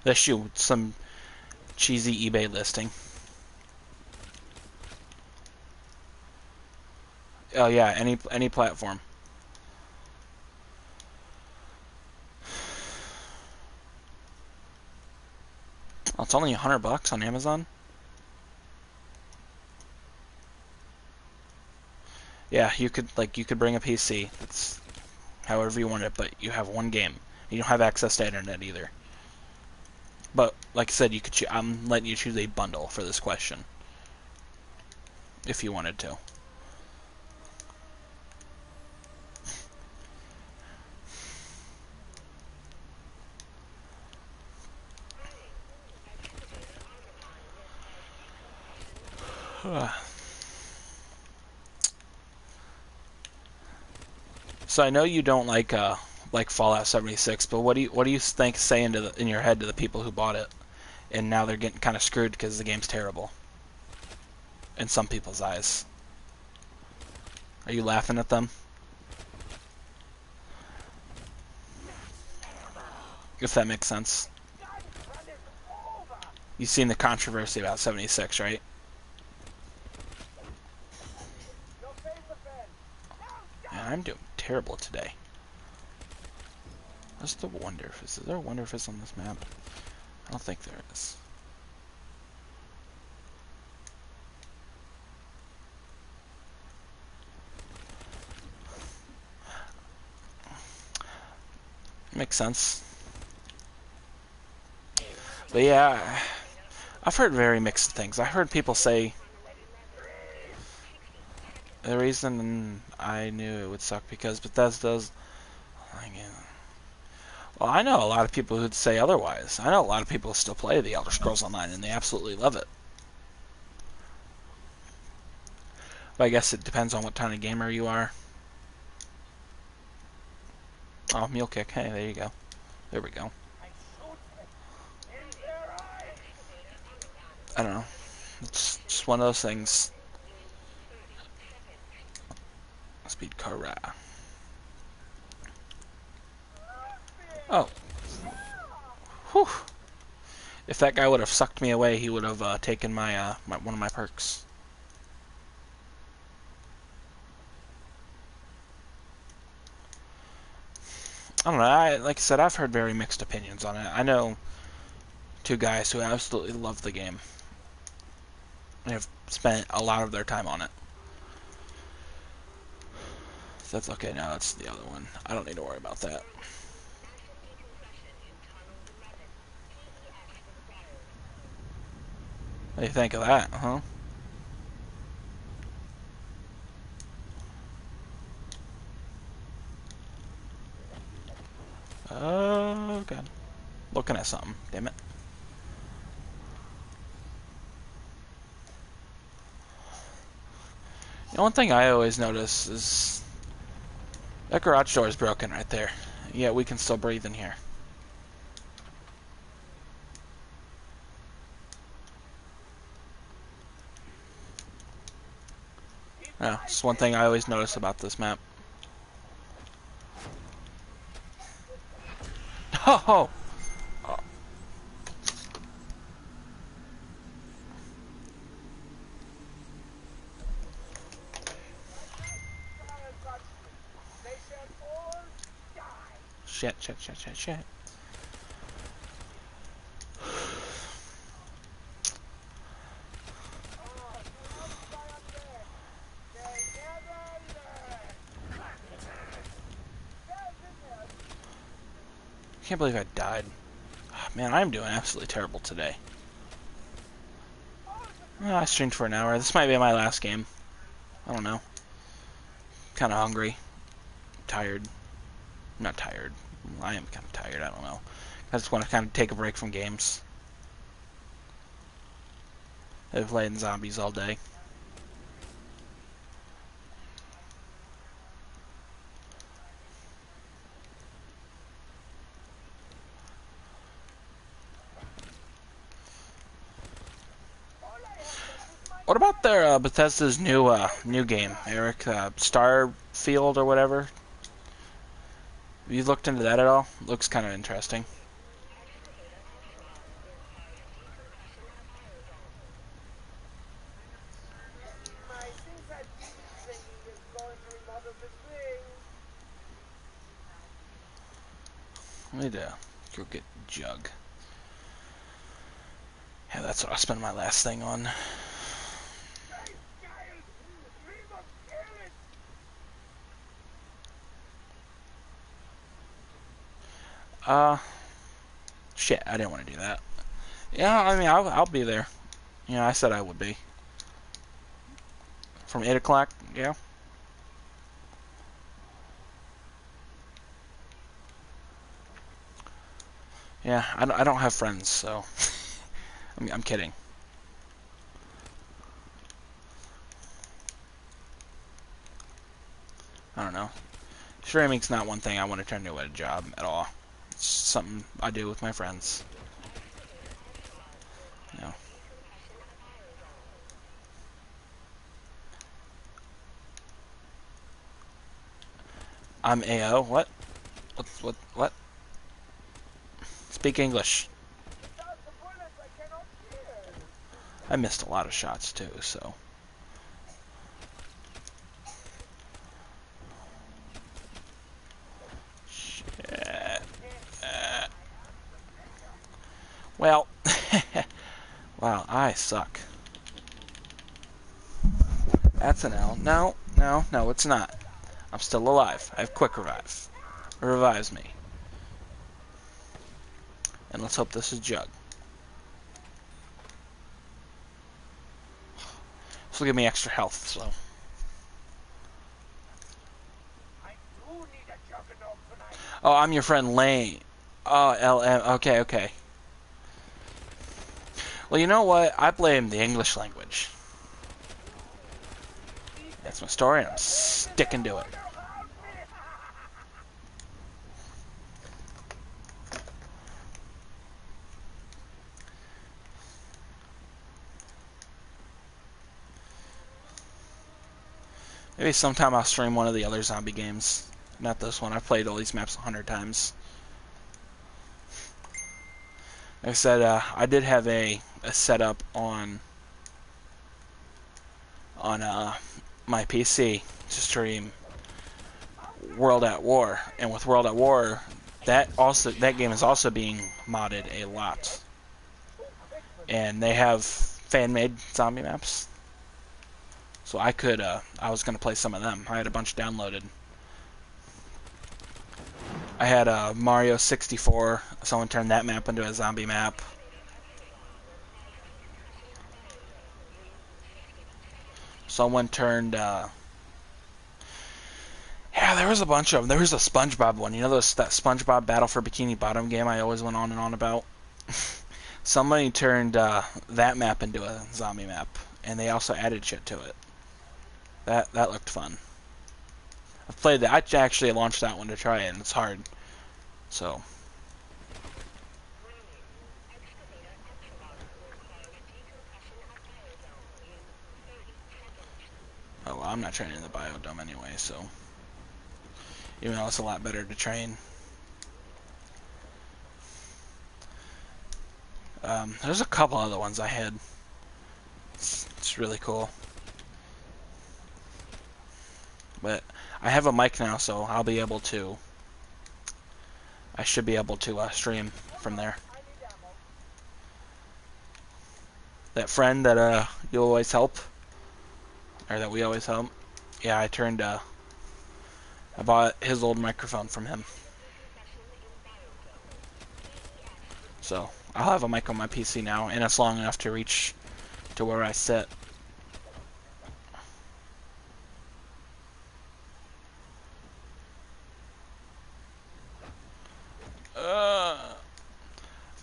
Let's shoot some cheesy eBay listing. Oh yeah, any platform. Oh, it's only $100 on Amazon. Yeah, you could bring a PC. It's however you want it, but you have one game. You don't have access to internet either. But like I said, you could. I'm letting you choose a bundle for this question, if you wanted to. So I know you don't like Fallout 76, but what do you think saying in your head to the people who bought it, and now they're getting kind of screwed because the game's terrible, in some people's eyes? Are you laughing at them? If that makes sense. You've seen the controversy about 76, right? Man, I'm doing terrible today. What's the Wonderfizz? Is there a Wonderfizz on this map? I don't think there is. Makes sense. But yeah, I've heard very mixed things. I heard people say the reason I knew it would suck because Bethesda's... Well, I know a lot of people who'd say otherwise. I know a lot of people still play the Elder Scrolls Online and they absolutely love it. But I guess it depends on what kind of gamer you are. Oh, Mule Kick. Hey, there you go. There we go. I don't know. It's just one of those things. Speed car. Oh. Whew. If that guy would have sucked me away, he would have taken my, one of my perks. I don't know. Like I said, I've heard very mixed opinions on it. I know two guys who absolutely love the game. They have spent a lot of their time on it. So that's okay. Now that's the other one. I don't need to worry about that. What do you think of that, huh? Oh, God. Looking at something. Damn it. The one thing I always notice is that garage door is broken right there. Yet we can still breathe in here. Yeah, it's one thing I always notice about this map. Oh! Oh. Shit. I can't believe I died. Man, I'm doing absolutely terrible today. I streamed for an hour. This might be my last game. I don't know. Kind of hungry. Tired. Not tired. I am kind of tired. I don't know. I just want to kind of take a break from games. I've played zombies all day. What about their Bethesda's new game, Eric? Starfield or whatever? Have you looked into that at all? Looks kind of interesting. I need to go get Jug. Yeah, that's what I'll spend my last thing on. Shit, I didn't want to do that. Yeah, I mean, I'll be there. You know, I said I would be. From 8 o'clock, yeah. Yeah, I don't have friends, so I'm kidding. I don't know. Streaming's not one thing I want to turn into a job at all. It's something I do with my friends. You know. I'm AO. What? What? Speak English. Without the bullets, I cannot hear. I missed a lot of shots too, so. Shit. Well, wow, I suck. That's an L. No, it's not. I'm still alive. I have quick revive. It revives me. And let's hope this is Jug. This will give me extra health, so. I do need a juggernaut tonight. Oh, I'm your friend Lane. Oh, LM. Okay. Well, you know what? I blame the English language. That's my story, and I'm sticking to it. Maybe sometime I'll stream one of the other zombie games. Not this one. I've played all these maps 100 times. Like I said, I did have a setup on my PC to stream World at War, and with World at War, that game is also being modded a lot, and they have fan-made zombie maps. So I was gonna play some of them. I had a bunch downloaded. I had Mario 64. Someone turned that map into a zombie map. Someone turned. Yeah, there was a bunch of them. There was a SpongeBob one. You know that SpongeBob Battle for Bikini Bottom game I always went on and on about? Somebody turned that map into a zombie map, and they also added shit to it. That looked fun. I've played that. I actually launched that one to try it, and it's hard. So. Oh, well, I'm not training in the biodome anyway, so. Even though it's a lot better to train. There's a couple other ones I had. It's really cool. But I have a mic now, so I'll be able to. I should be able to stream from there. That friend that you always help, or that we always help. Yeah, I bought his old microphone from him. So I'll have a mic on my PC now, and it's long enough to reach to where I sit.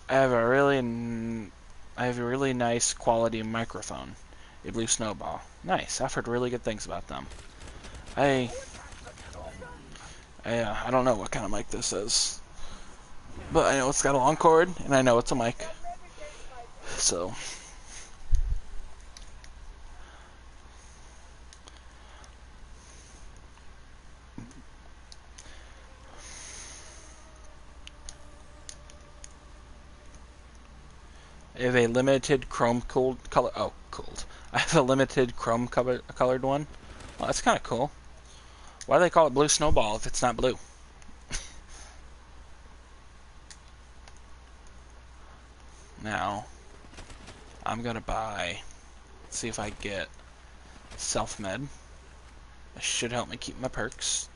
I have a really nice quality microphone. A Blue Snowball. Nice. I've heard really good things about them. I don't know what kind of mic this is, but I know it's got a long cord, and I know it's a mic. So. I have a limited chrome color. Oh, cooled. I have a limited chrome colored one. Well, that's kind of cool. Why do they call it Blue Snowball if it's not blue? Now, I'm gonna buy. Let's see if I get self-med. That should help me keep my perks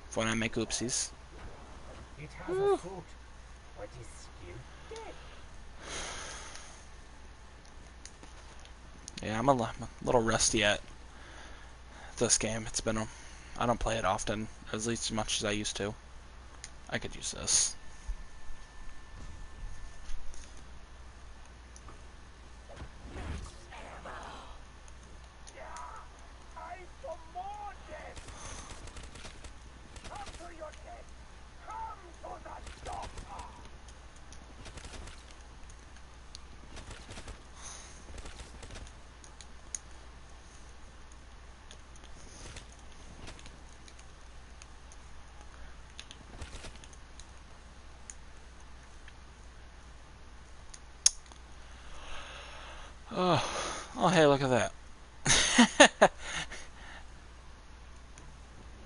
for when I make oopsies. It has a fruit. What is still dead? Yeah, I'm a little rusty at this game. It's been I don't play it often, at least as much as I used to. I could use this. I for more death! Come to your death! Come to the doctor! Oh, hey, look at that.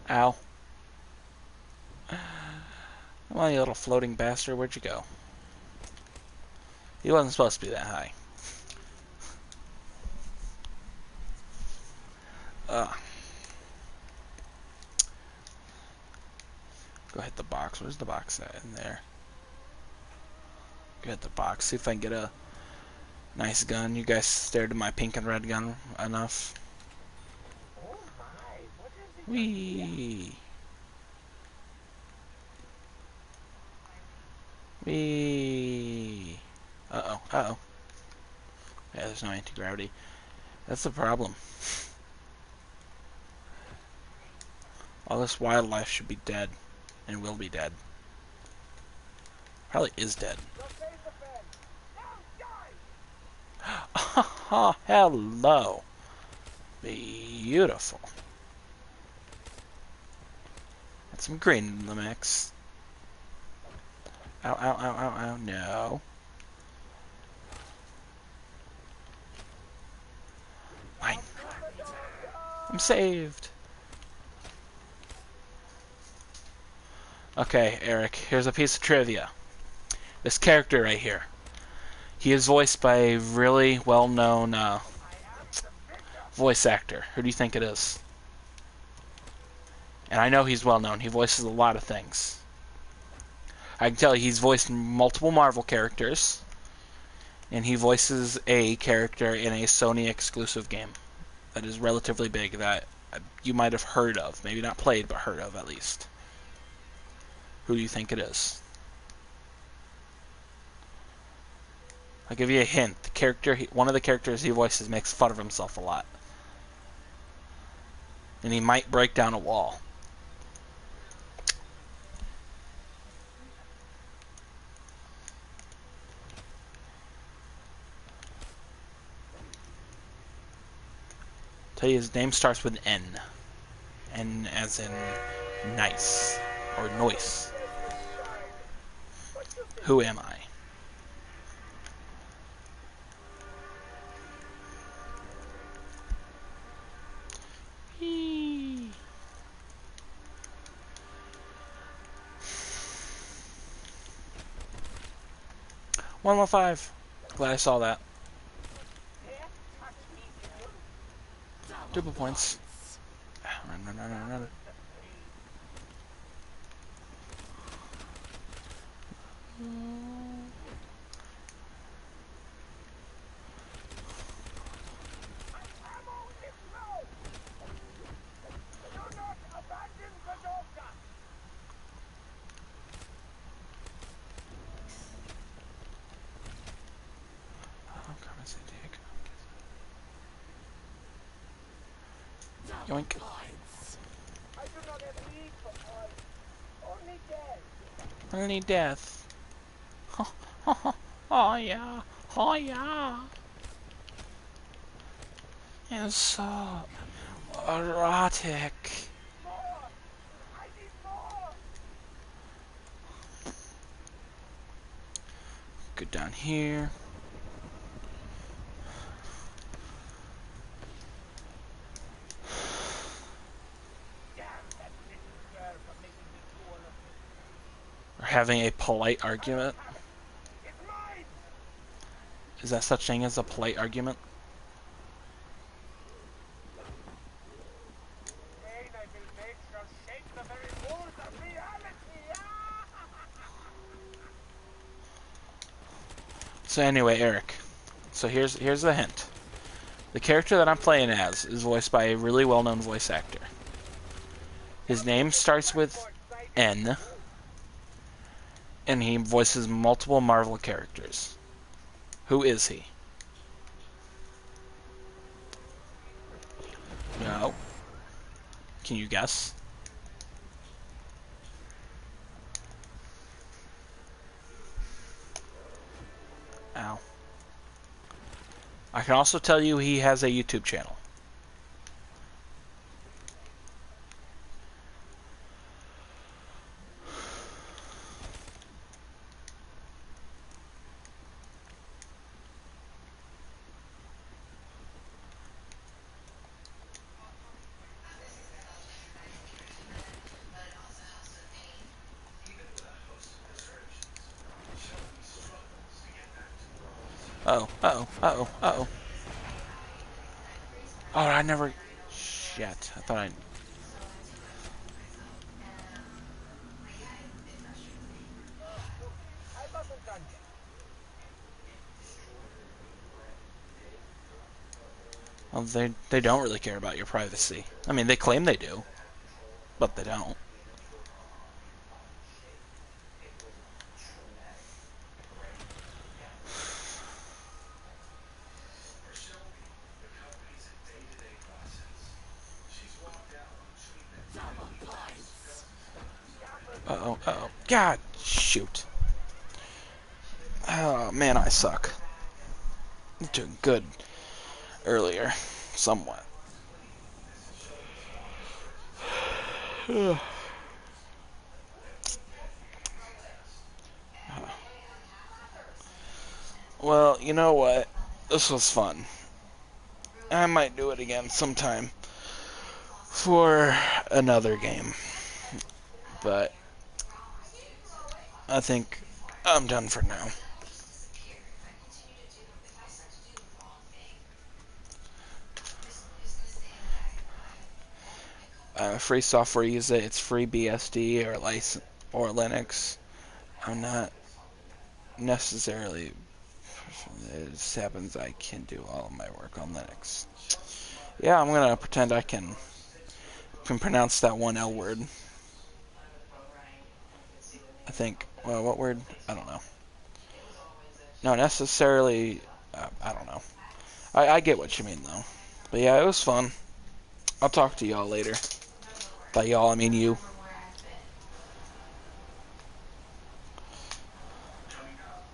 Ow. Come on, you little floating bastard. Where'd you go? He wasn't supposed to be that high. Go hit the box. Where's the box at? In there. Go hit the box. See if I can get a nice gun. You guys stared at my pink and red gun enough. Oh my, what is it? Whee! Whee! Uh-oh, uh-oh. Yeah, there's no anti-gravity. That's the problem. All this wildlife should be dead. And will be dead. Probably is dead. Your face offense! Now die! Oh, hello. Beautiful. Got some green in the mix. Ow, ow, ow, ow, ow. No. Mine. I'm saved. Okay, Eric, here's a piece of trivia. This character right here. He is voiced by a really well-known voice actor. Who do you think it is? And I know he's well-known. He voices a lot of things. I can tell you he's voiced multiple Marvel characters. And he voices a character in a Sony exclusive game that is relatively big that you might have heard of. Maybe not played, but heard of at least. Who do you think it is? I'll give you a hint. The character, one of the characters he voices makes fun of himself a lot. And he might break down a wall. Tell you his name starts with N. N as in nice. Or noise. Who am I? Eee. 115. Glad I saw that. Double points. Run, run, run, run, run. Yoink. I do not have need for oil. Only death. Only death. Oh yeah. Oh yeah. It's so erotic. More! I need more! Go down here. Damn that little girl for making me fool of it. We're having a polite argument. It's mine! Is that such thing as a polite argument? Pain I will make shall shake the very walls of reality! So anyway, Eric. So here's the hint. The character that I'm playing as is voiced by a really well-known voice actor. His name starts with N, and he voices multiple Marvel characters. Who is he? No. Can you guess? Ow. I can also tell you he has a YouTube channel. Uh-oh, uh-oh, uh-oh, uh-oh. Oh, I never... Shit, I thought I... I wasn't done yet. Well, they don't really care about your privacy. I mean, they claim they do, but they don't. Uh-oh, uh-oh. God, shoot. Oh, man, I suck. I'm doing good earlier, somewhat. Well, you know what? This was fun. I might do it again sometime for another game. But I think I'm done for now. Free software, use it. It's free BSD or license or Linux. I'm not necessarily. It just happens I can do all of my work on Linux. Yeah, I'm gonna pretend I can pronounce that one L word. I think. Well, what word? I don't know. No, necessarily. I don't know. I get what you mean though. But yeah, it was fun. I'll talk to y'all later. By y'all, I mean you.